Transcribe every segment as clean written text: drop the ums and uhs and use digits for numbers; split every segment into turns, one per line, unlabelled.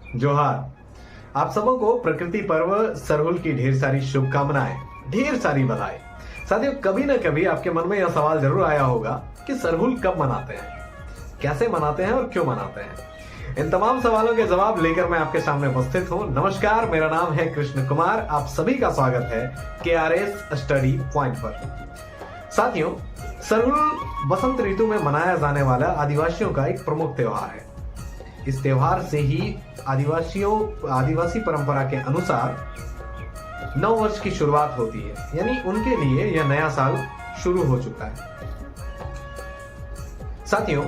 जोहार। आप सबों को प्रकृति पर्व सरहुल की ढेर सारी शुभकामनाएं, ढेर सारी बधाई। साथियों, कभी ना कभी आपके मन में यह सवाल जरूर आया होगा कि सरहुल कब मनाते हैं, कैसे मनाते हैं और क्यों मनाते हैं। इन तमाम सवालों के जवाब लेकर मैं आपके सामने उपस्थित हूं। नमस्कार, मेरा नाम है कृष्ण कुमार। आप सभी का स्वागत है KRS स्टडी पॉइंट पर। साथियों, सरहुल बसंत ऋतु में मनाया जाने वाला आदिवासियों का एक प्रमुख त्योहार है। इस त्योहार से ही आदिवासी परंपरा के अनुसार नव वर्ष की शुरुआत होती है, यानी उनके लिए यह नया साल शुरू हो चुका है। साथियों,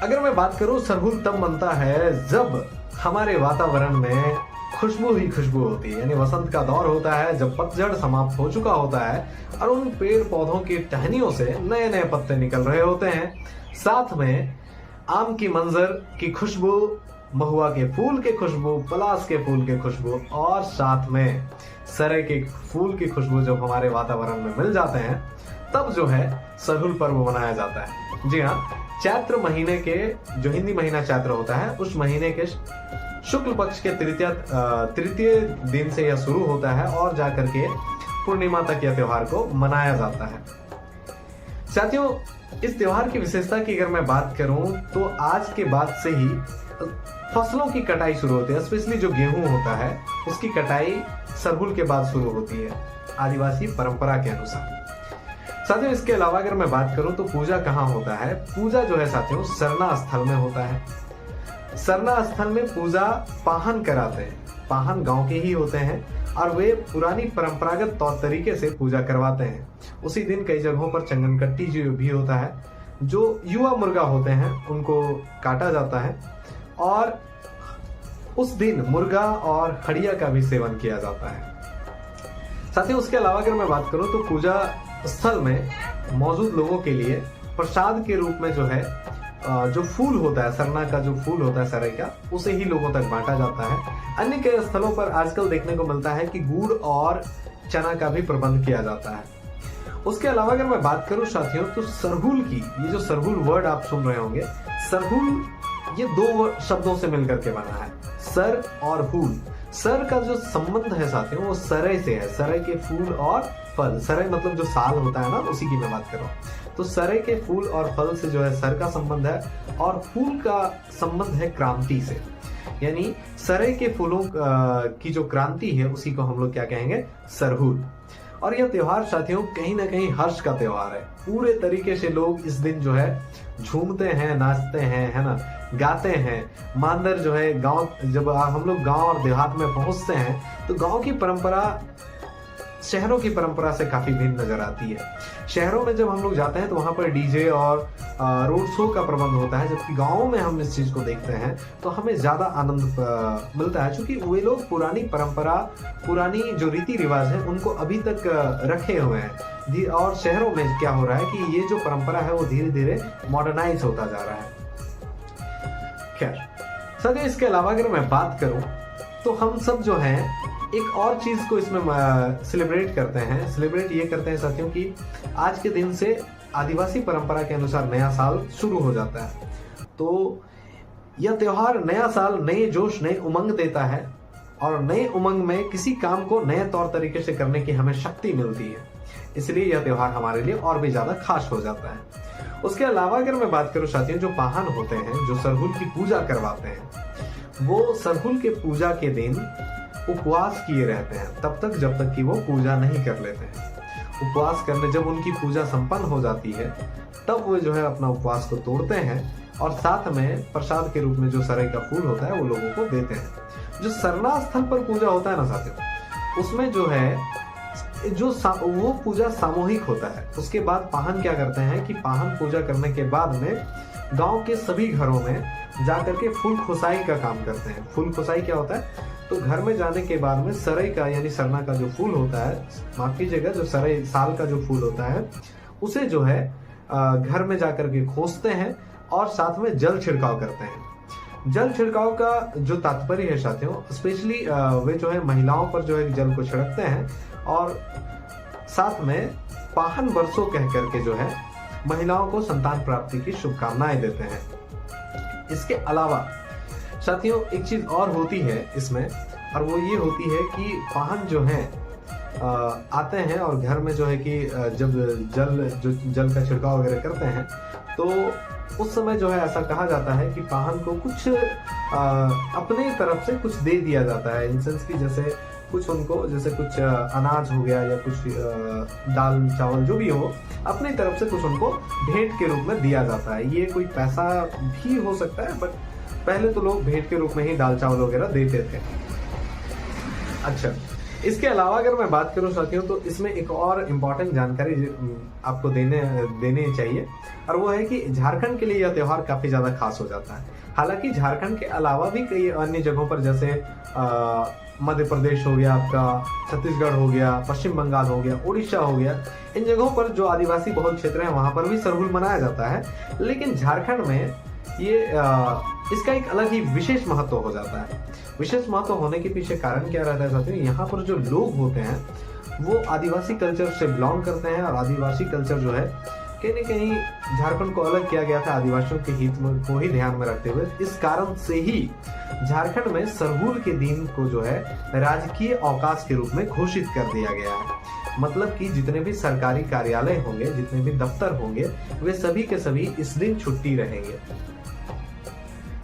अगर मैं बात करूं, सरहुल तब मनता है जब हमारे वातावरण में खुशबू ही खुशबू होती है, यानी वसंत का दौर होता है, जब पतझड़ समाप्त हो चुका होता है और उन पेड़ पौधों की टहनियों से नए नए पत्ते निकल रहे होते हैं। साथ में आम की मंजर की खुशबू, महुआ के फूल की खुशबू, पलास के फूल की खुशबू और साथ में सरे के फूल की खुशबू जब हमारे वातावरण में मिल जाते हैं, तब जो है सरहुल पर्व मनाया जाता है। जी हाँ, चैत्र महीने के, जो हिंदी महीना चैत्र होता है, उस महीने के शुक्ल पक्ष के तृतीय दिन से यह शुरू होता है और जाकर के पूर्णिमा तक यह त्योहार को मनाया जाता है। साथियों, इस त्योहार की विशेषता की अगर मैं बात करूं तो आज के बाद से ही फसलों की कटाई शुरू होती है। स्पेशली जो गेहूं होता है उसकी कटाई सरहुल के बाद शुरू होती है, आदिवासी परंपरा के अनुसार। साथियों, इसके अलावा अगर मैं बात करूं तो पूजा कहाँ होता है। पूजा जो है साथियों, सरना स्थल में होता है। सरना स्थल में पूजा पाहन कराते हैं। पाहन गांव के ही होते हैं और वे पुरानी परंपरागत तौर तरीके से पूजा करवाते हैं। उसी दिन कई जगहों पर चंगनकट्टी जो भी होता है, जो युवा मुर्गा होते हैं उनको काटा जाता है और उस दिन मुर्गा और हड़िया का भी सेवन किया जाता है। साथियों, उसके अलावा अगर मैं बात करूं तो पूजा स्थल में मौजूद लोगों के लिए प्रसाद के रूप में जो है जो फूल होता है, सरना का जो फूल होता है सराय का, उसे ही लोगों तक बांटा जाता है। अन्य कई स्थलों पर आजकल देखने को मिलता है कि गुड़ और चना का भी प्रबंध किया जाता है। उसके अलावा अगर मैं बात करूं साथियों, तो सरहुल की, ये जो सरहुल वर्ड आप सुन रहे होंगे, सरहुल ये दो शब्दों से मिलकर के बना है, सर और हुल। सर का जो संबंध है साथियों, वो सरय से है, सरय के फूल और फल। सरय मतलब जो साल होता है ना, उसी की मैं बात कर रहा हूँ। तो सरय के फूल और फल से जो है सर का संबंध है और फूल का संबंध है क्रांति से, यानी सरय के फूलों की जो क्रांति है उसी को हम लोग क्या कहेंगे, सरहुल। और यह त्योहार साथियों कहीं ना कहीं हर्ष का त्योहार है। पूरे तरीके से लोग इस दिन जो है झूमते हैं, नाचते हैं, है ना, गाते हैं। मांदर जो है गांव, जब हम लोग गांव और देहात में पहुंचते हैं तो गांव की परंपरा शहरों की परंपरा से काफी भिन्न नजर आती है। शहरों में जब हम लोग जाते हैं तो वहां पर डीजे और रोड शो का प्रबंध होता है, जबकि गांवों में हम इस चीज को देखते हैं तो हमें ज्यादा आनंद मिलता है, क्योंकि वे लोग पुरानी परंपरा, पुरानी जो रीति रिवाज है उनको अभी तक रखे हुए हैं। और शहरों में क्या हो रहा है कि ये जो परंपरा है वो धीरे धीरे मॉडर्नाइज होता जा रहा है। खैर साथियों, इसके अलावा अगर मैं बात करूं तो हम सब जो हैं एक और चीज को इसमें सेलिब्रेट करते हैं। सेलिब्रेट ये करते हैं साथियों कि आज के दिन से आदिवासी परंपरा के अनुसार नया साल शुरू हो जाता है। तो यह त्योहार नया साल, नए जोश, नए उमंग देता है और नए उमंग में किसी काम को नए तौर तरीके से करने की हमें शक्ति मिलती है। इसलिए यह त्योहार हमारे लिए और भी ज्यादा खास हो जाता है। उसके अलावा अगर मैं बात करूं साथियों, जो पाहन होते हैं, जो सरहुल की पूजा करवाते हैं, वो सरहुल के पूजा के दिन उपवास किए रहते हैं तब तक जब तक कि वो पूजा नहीं कर लेते हैं। उपवास करने, जब उनकी पूजा संपन्न हो जाती है तब वो जो है अपना उपवास को तोड़ते हैं और साथ में प्रसाद के रूप में जो सरई का फूल होता है वो लोगों को देते हैं। जो सरना स्थल पर पूजा होता है ना साथियों, उसमें जो है वो पूजा सामूहिक होता है। उसके बाद पाहन क्या करते हैं कि पाहन पूजा करने के बाद में गांव के सभी घरों में जाकर के फूल खुसाई का काम करते हैं। फूल खुसाई क्या होता है, तो घर में जाने के बाद में सरई का, यानी सरना का जो फूल होता है, माफ कीजिएगा, जो सरई साल का जो फूल होता है, उसे जो है घर में जाकर के खोसते हैं और साथ में जल छिड़काव करते हैं। जल छिड़काव का जो तात्पर्य है साथियों, स्पेशली वे जो है महिलाओं पर जो है जल को छिड़कते हैं और साथ में पाहन वर्षों कह करके जो है महिलाओं को संतान प्राप्ति की शुभकामनाएं देते हैं। इसके अलावा साथियों एक चीज और होती है इसमें, और वो ये होती है कि वाहन जो हैं आते हैं और घर में जो है कि जब जल का छिड़काव वगैरह करते हैं तो उस समय जो है ऐसा कहा जाता है कि वाहन को कुछ अपने तरफ से कुछ दे दिया जाता है, इन सेंस की जैसे कुछ उनको, जैसे कुछ अनाज हो गया या कुछ दाल चावल जो भी हो, अपनी तरफ से कुछ उनको भेंट के रूप में दिया जाता है। ये कोई पैसा भी हो सकता है, बट पहले तो लोग भेंट के रूप में ही दाल चावल वगैरह देते थे। अच्छा, इसके अलावा अगर मैं बात करूं साथियों तो इसमें एक और इम्पोर्टेंट जानकारी आपको देनी चाहिए, और वो है कि झारखंड के लिए यह त्योहार काफी ज्यादा खास हो जाता है। हालांकि झारखंड के अलावा भी कई अन्य जगहों पर, जैसे मध्य प्रदेश हो गया, आपका छत्तीसगढ़ हो गया, पश्चिम बंगाल हो गया, उड़ीसा हो गया, इन जगहों पर जो आदिवासी बहुल क्षेत्र है वहां पर भी सरहुल मनाया जाता है। लेकिन झारखंड में ये इसका एक अलग ही विशेष महत्व हो जाता है। विशेष महत्व होने के पीछे कारण क्या रहता है साथियों, यहाँ पर जो लोग होते हैं वो आदिवासी कल्चर से बिलोंग करते हैं, और आदिवासी कल्चर जो है कहीं न कहीं झारखंड को अलग किया गया था आदिवासियों के हित को ही ध्यान में रखते हुए। इस कारण से ही झारखंड में सरहुल के दिन को जो है राजकीय अवकाश के रूप में घोषित कर दिया गया है। मतलब कि जितने भी सरकारी कार्यालय होंगे, जितने भी दफ्तर होंगे, वे सभी के सभी इस दिन छुट्टी रहेंगे।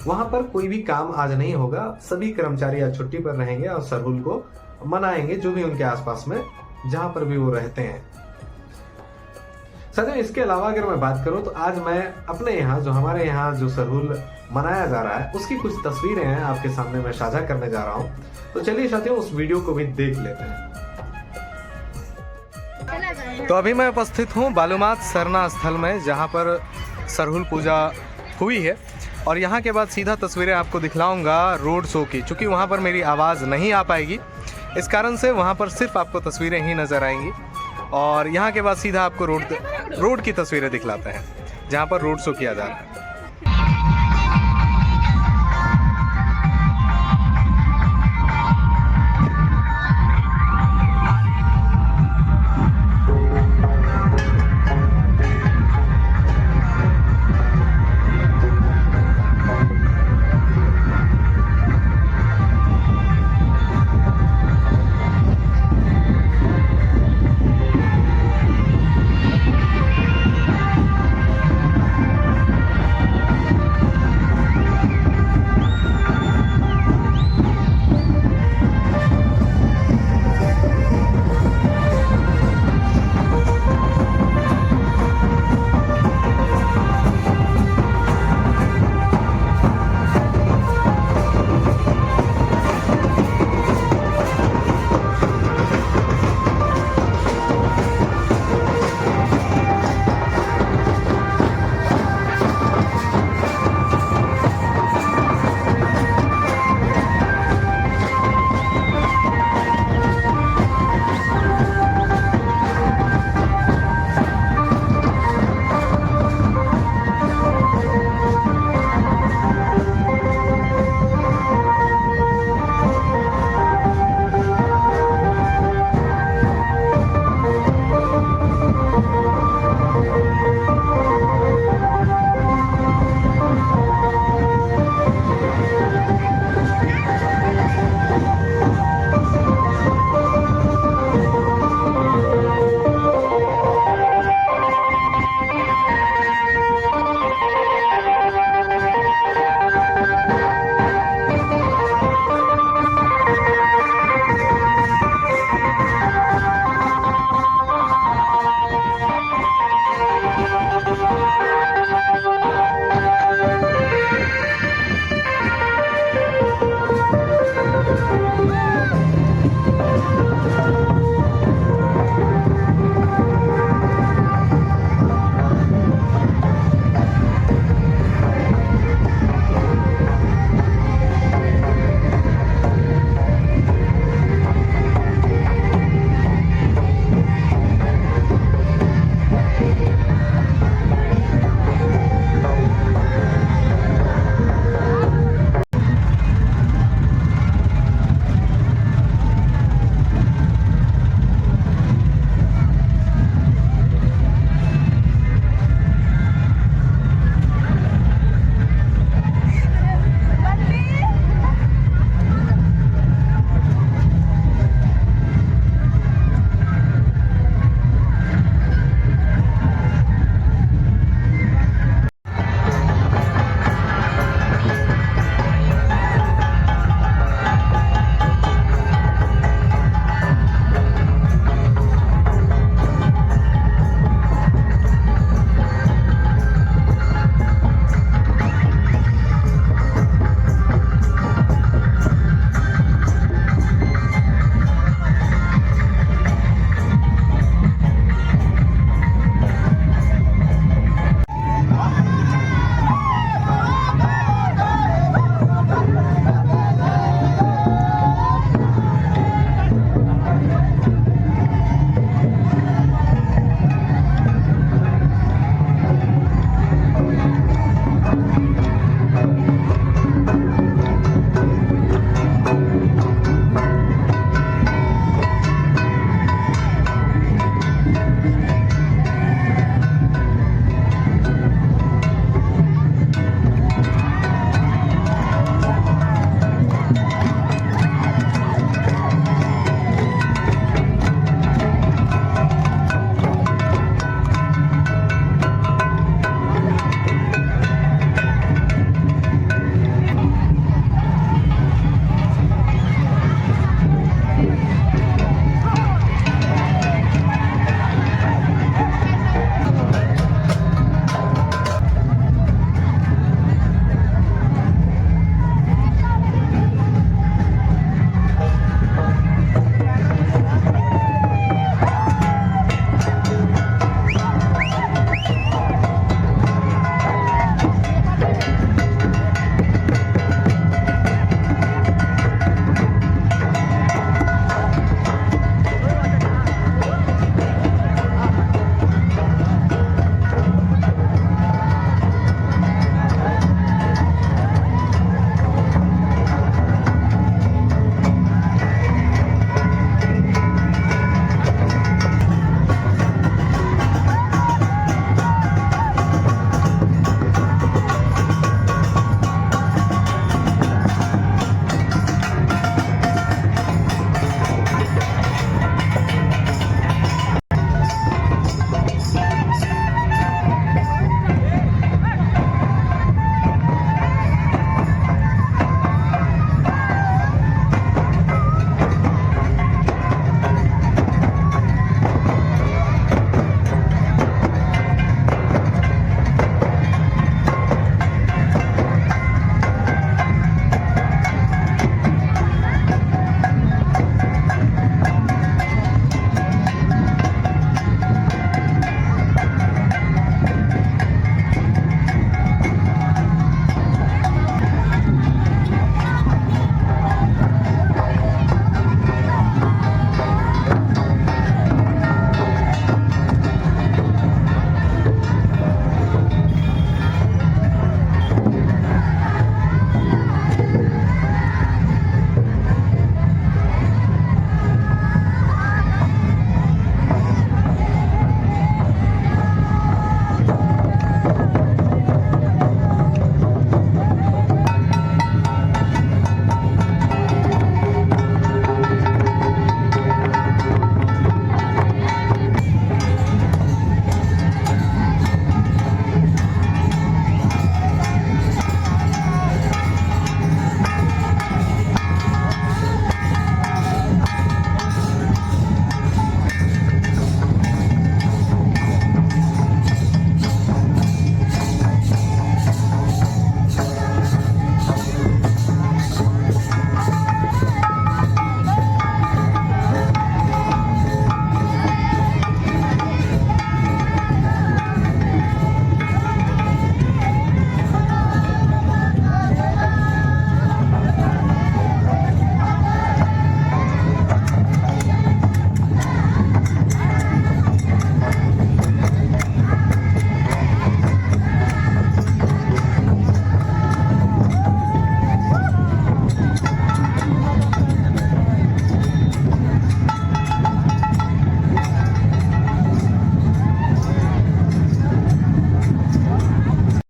वहां पर कोई भी काम आज नहीं होगा, सभी कर्मचारी आज छुट्टी पर रहेंगे और सरहुल को मनाएंगे, जो भी उनके आसपास में जहां पर भी वो रहते हैं। साथियों इसके अलावा अगर मैं बात करूं तो आज मैं अपने यहाँ, जो हमारे यहाँ जो सरहुल मनाया जा रहा है, उसकी कुछ तस्वीरें हैं आपके सामने मैं साझा करने जा रहा हूं। तो चलिए साथियों उस वीडियो को भी देख लेते हैं।
तो अभी मैं उपस्थित हूँ बालूमाथ सरना स्थल में, जहाँ पर सरहुल पूजा हुई है, और यहाँ के बाद सीधा तस्वीरें आपको दिखलाऊंगा रोड शो की। चूँकि वहाँ पर मेरी आवाज़ नहीं आ पाएगी, इस कारण से वहाँ पर सिर्फ आपको तस्वीरें ही नज़र आएंगी, और यहाँ के बाद सीधा आपको रोड की तस्वीरें दिखलाते हैं जहाँ पर रोड शो किया जा रहा है।